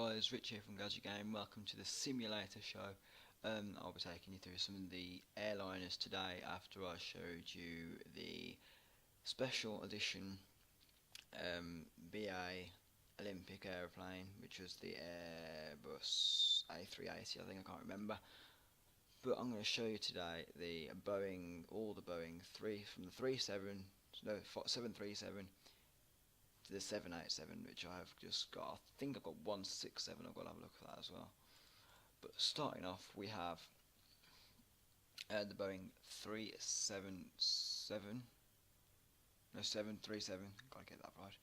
guys, Richie here from Gadget Game. Welcome to the simulator show. I'll be taking you through some of the airliners today after I showed you the special edition BA Olympic airplane, which was the Airbus A380, I think, I can't remember. But I'm going to show you today the Boeing, all the Boeing 737 to the 787, which I have just got. I think I've got 167. I've got to have a look at that as well. But starting off, we have the Boeing 737, gotta get that right,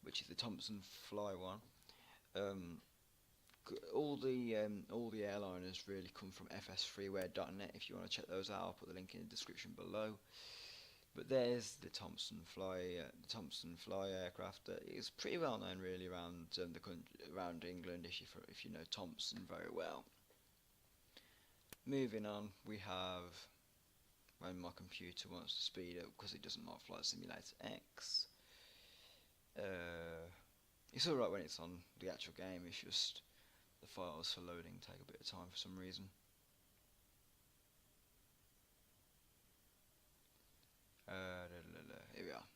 which is the Thompson Fly one. All the airliners really come from fsfreeware.net. If you want to check those out, I'll put the link in the description below. But there's the Thompson Fly aircraft. That is pretty well known really around the country, around England, if you know Thompson very well. Moving on, we have, when my computer wants to speed up because it doesn't like Flight Simulator X. It's alright when it's on the actual game. It's just the files for loading take a bit of time for some reason. Here we are.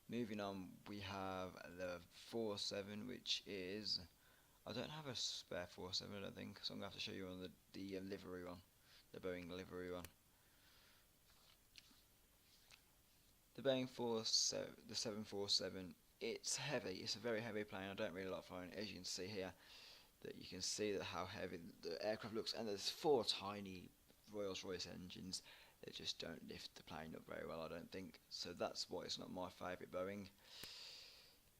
Moving on, we have the 47, which is, I don't have a spare 47, I don't think, so I'm going to have to show you on the livery one, the Boeing livery one. The Boeing 747, it's heavy, it's a very heavy plane. I don't really like flying it, as you can see here, that you can see that how heavy the aircraft looks, and there's 4 tiny Rolls-Royce engines. They just don't lift the plane up very well, I don't think. So that's why it's not my favourite Boeing.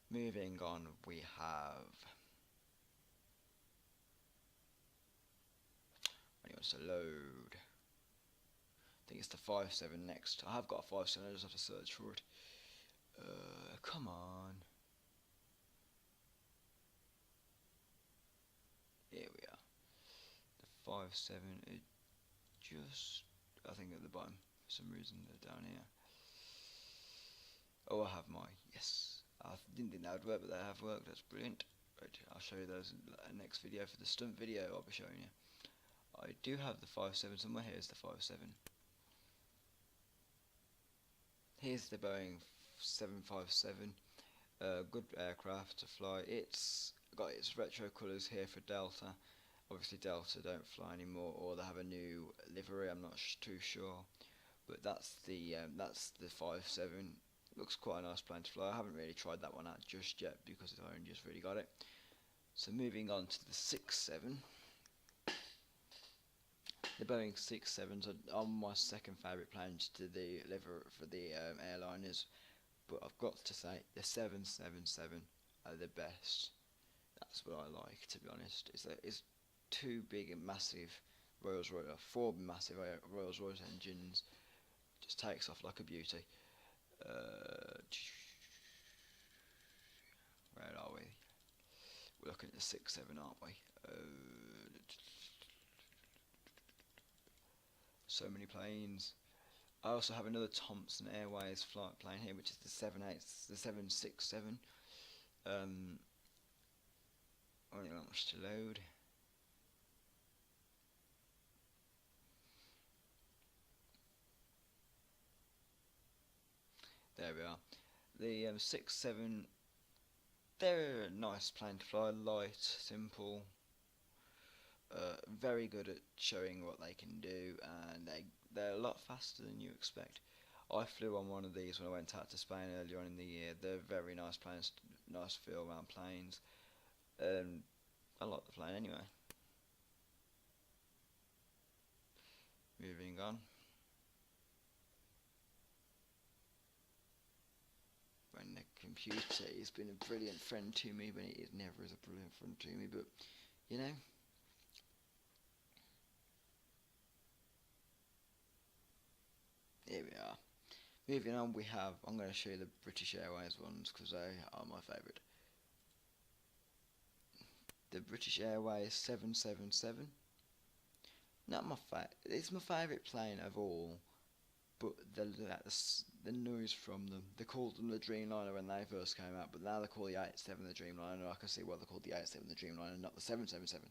Moving on, we have, when it wants to load, I think it's the 57 next. I have got a 57, I just have to search for it. Come on. Here we are. The 57 is just, I think, at the bottom. For some reason they're down here. Oh, I have my, yes. I didn't think that would work, but they have worked. That's brilliant. Right, I'll show you those in the next video. For the stunt video, I'll be showing you. I do have the 57 somewhere. Here's the 57. Here's the Boeing 757. Good aircraft to fly. It's got its retro colours here for Delta. Obviously Delta don't fly anymore, or they have a new livery. I'm not too sure, but that's the 57. Looks quite a nice plane to fly. I haven't really tried that one out just yet because I only just really got it. So moving on to the 67. The Boeing 67s are my second favourite planes to deliver for the airliners, but I've got to say the 777 are the best. That's what I like, to be honest. It's 2 big and massive Rolls-Royce, 4 massive Rolls-Royce engines. Just takes off like a beauty. Where are we? We're looking at the 67, aren't we? So many planes. I also have another Thomson Airways flight plane here, which is the 767. Only not much to load. There we are. The 67, they're a nice plane to fly, light, simple, very good at showing what they can do, and they're a lot faster than you expect. I flew on one of these when I went out to Spain earlier on in the year. They're very nice planes, nice feel around planes. I like the plane anyway. Moving on. When the computer has been a brilliant friend to me, but it never is a brilliant friend to me, but you know. Here we are. Moving on, we have, I'm going to show you the British Airways ones because they are my favourite. The British Airways 777. Not my it's my favourite plane of all, but the noise from them. They called them the Dreamliner when they first came out, but now they call the 87 the Dreamliner. I can see why they called the 87 the Dreamliner, not the 777.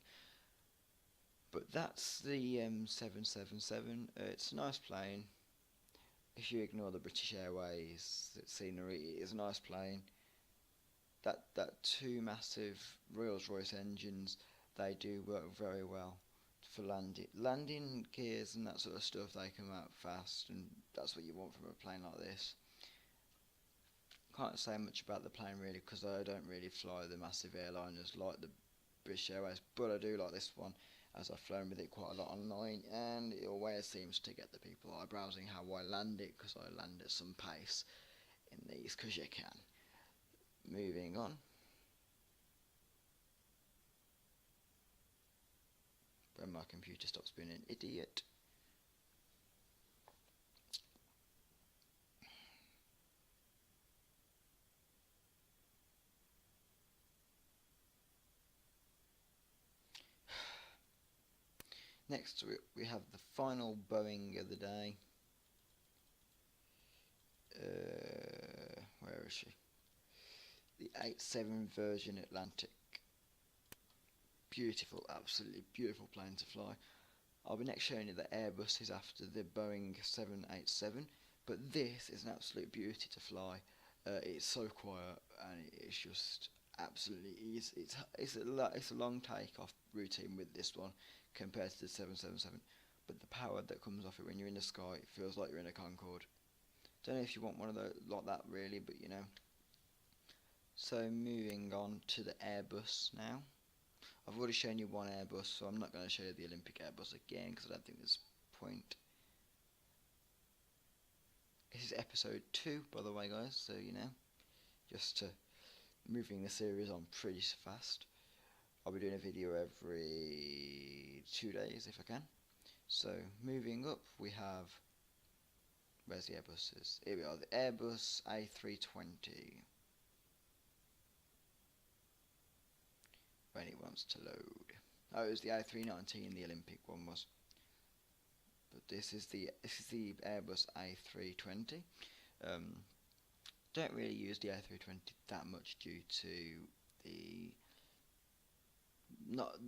But that's the 777. It's a nice plane. If you ignore the British Airways scenery, it is a nice plane. That two massive Rolls-Royce engines, they do work very well for landing gears and that sort of stuff. They come out fast, and that's what you want from a plane like this. Can't say much about the plane really, because I don't really fly the Massive Airliners like the British Airways, but I do like this one, as I've flown with it quite a lot online, and it always seems to get the people eyebrowsing how I land it, because I land at some pace in these, because you can. Moving on. When my computer stops being an idiot. Next we have the final Boeing of the day. Where is she? The 87 Virgin Atlantic. Beautiful, absolutely beautiful plane to fly. I'll be next showing you the Airbus is after the Boeing 787, but this is an absolute beauty to fly. It's so quiet, and it's just absolutely easy. It's a long takeoff routine with this one compared to the 777, but the power that comes off it when you're in the sky, it feels like you're in a Concorde. Don't know if you want one of those like that really, but you know. So moving on to the Airbus now. I've already shown you one Airbus, so I'm not going to show you the Olympic Airbus again, because I don't think there's point. This is episode 2, by the way, guys, so you know, just moving the series on pretty fast. I'll be doing a video every 2 days if I can. So moving up, we have, where's the Airbuses? Here we are, the Airbus A320. When it wants to load. Oh, it was the A319, the Olympic one was. But this is the Airbus A320. Don't really use the A320 that much due to the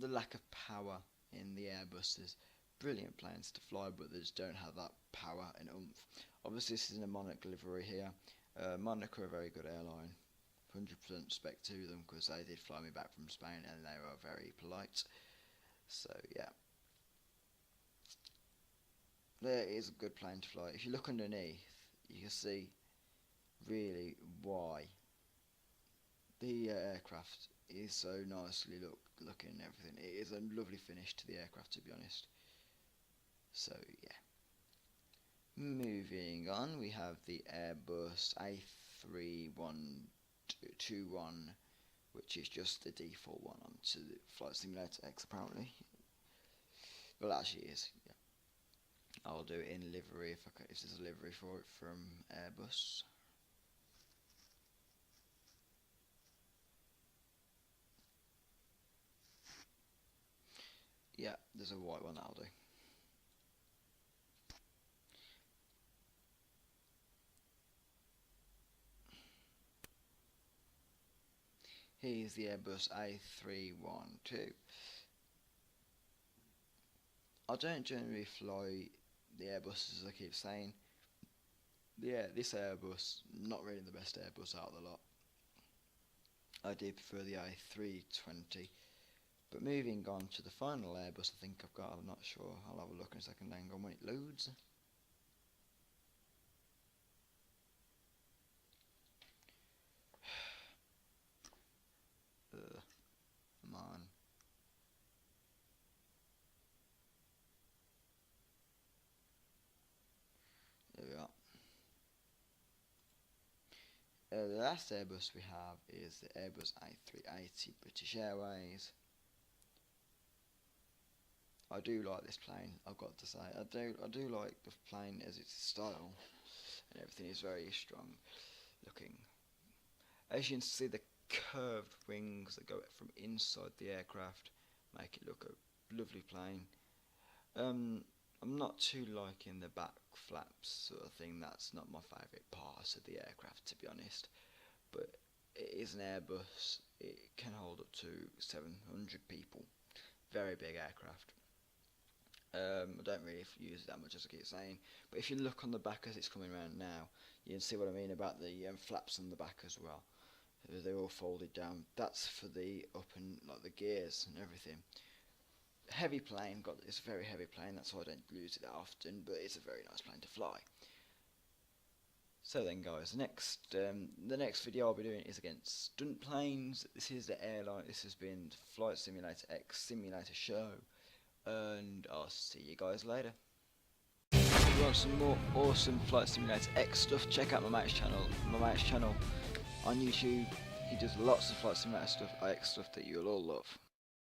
lack of power in the Airbuses. Brilliant planes to fly, but they just don't have that power and oomph. Obviously, this is in a Monarch livery here. Monarch are a very good airline. 100% respect to them, because they did fly me back from Spain and they were very polite. So yeah, there is a good plane to fly. If you look underneath, you can see really why the aircraft is so nicely looking and everything. It is a lovely finish to the aircraft, to be honest. So yeah, moving on, we have the Airbus A321, which is just the default one onto the Flight Simulator X apparently. Well, actually it is, yeah. I'll do it in livery if there's a livery for it from Airbus. Yeah, there's a white one, that'll do. Here's the Airbus A312. I don't generally fly the Airbuses, as I keep saying. Yeah, this Airbus, not really the best Airbus out of the lot. I do prefer the A320. But moving on to the final Airbus I think I've got, I'm not sure. I'll have a look in a second, hang on when it loads. Come on. There we are. The last Airbus we have is the Airbus A380 British Airways. I do like this plane, I've got to say. I do like the plane as its style, and everything is very strong looking. As you can see, the curved wings that go from inside the aircraft make it look a lovely plane. I'm not too liking the back flaps sort of thing. That's not my favourite part of the aircraft, to be honest. But it is an Airbus. It can hold up to 700 people. Very big aircraft. I don't really use it that much, as I keep saying. But if you look on the back as it's coming around now, you can see what I mean about the flaps on the back as well. They're all folded down. That's for the up and like the gears and everything. Heavy plane, it's a very heavy plane, that's why I don't use it that often, but it's a very nice plane to fly. So then guys, the next video I'll be doing is against stunt planes. This is the airline, this has been Flight Simulator X Simulator Show, and I'll see you guys later. If you want some more awesome Flight Simulator X stuff, check out my mate's channel on YouTube. He does lots of Flight Simulator stuff, X stuff that you'll all love.